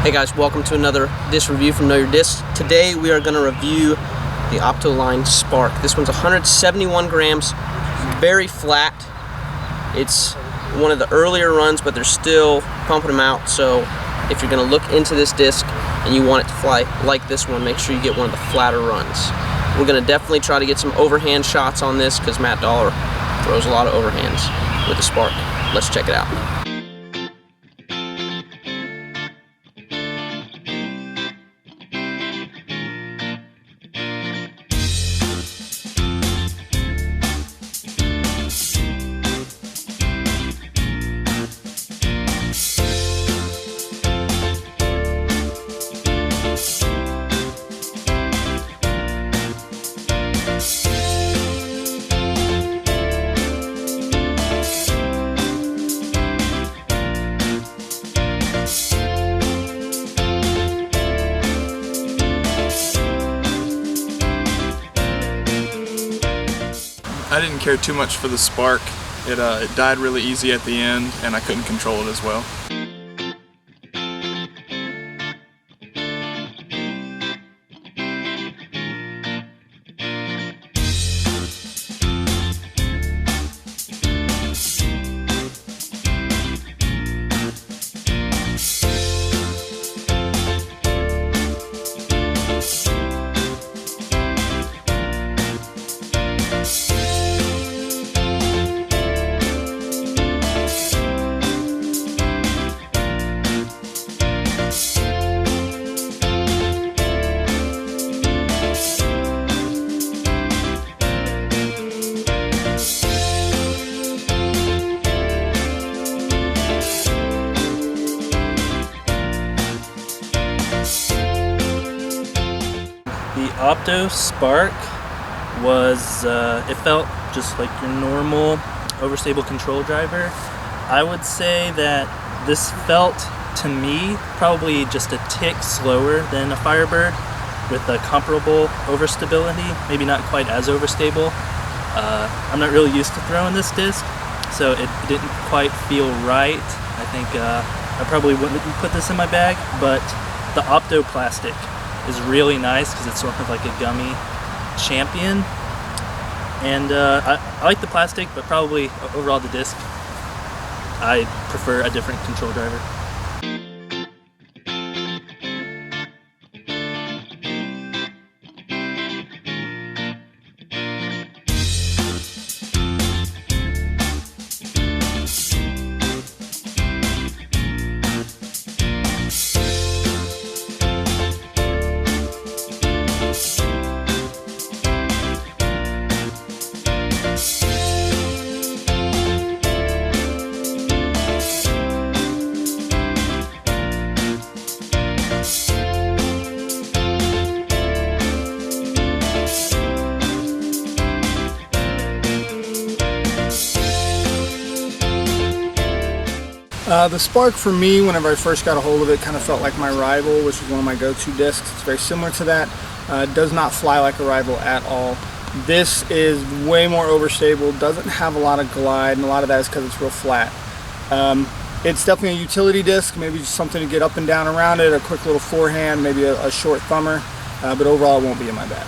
Hey guys, welcome to another disc review from Know Your Discs. Today we are going to review the Opto line Spark. This one's 171 grams, very flat. It's one of the earlier runs, but they're still pumping them out. So if you're going to look into this disc and you want it to fly like this one, make sure you get one of the flatter runs. We're going to definitely try to get some overhand shots on this because Matt Dollar throws a lot of overhands with the Spark. Let's check it out. I didn't care too much for the Spark. It died really easy at the end, and I couldn't control it as well. The Opto Spark was, it felt just like your normal overstable control driver. I would say that this felt, to me, probably just a tick slower than a Firebird with a comparable overstability, maybe not quite as overstable. I'm not really used to throwing this disc, so it didn't quite feel right. I think I probably wouldn't put this in my bag, but the Opto plastic is really nice because it's sort of like a gummy champion, and I like the plastic, but probably overall the disc I prefer a different control driver. The Spark for me, whenever I first got a hold of it, kind of felt like my rival, which was one of my go-to discs. It's very similar to that. Does not fly like a rival at all. This is way more overstable, doesn't have a lot of glide, and a lot of that is because it's real flat. It's definitely a utility disc, maybe just something to get up and down around it, a quick little forehand, maybe a short thumber, but overall it won't be in my bag.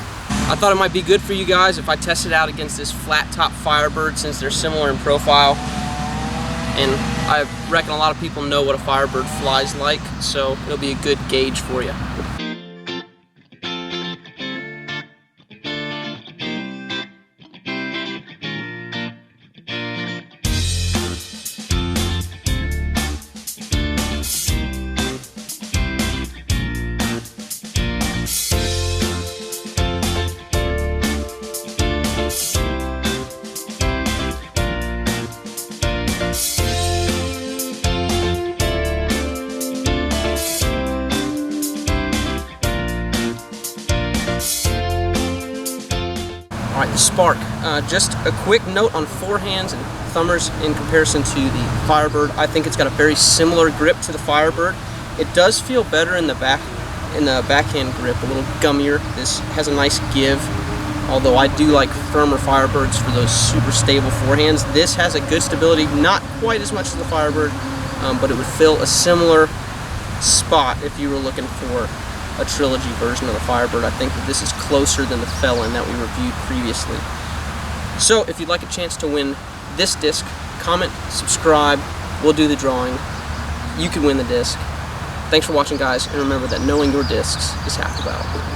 I thought it might be good for you guys if I tested out against this flat top Firebird since they're similar in profile. And I reckon a lot of people know what a Firebird flies like, so it'll be a good gauge for you. Alright, the Spark. Just a quick note on forehands and thumbers in comparison to the Firebird. I think it's got a very similar grip to the Firebird. It does feel better in the backhand grip, a little gummier. This has a nice give, although I do like firmer Firebirds for those super stable forehands. This has a good stability, not quite as much as the Firebird, but it would fill a similar spot if you were looking for a trilogy version of the Firebird. I think that this is closer than the Felon that we reviewed previously. So if you'd like a chance to win this disc, comment, subscribe, we'll do the drawing. You can win the disc. Thanks for watching, guys, and remember that knowing your discs is half the battle.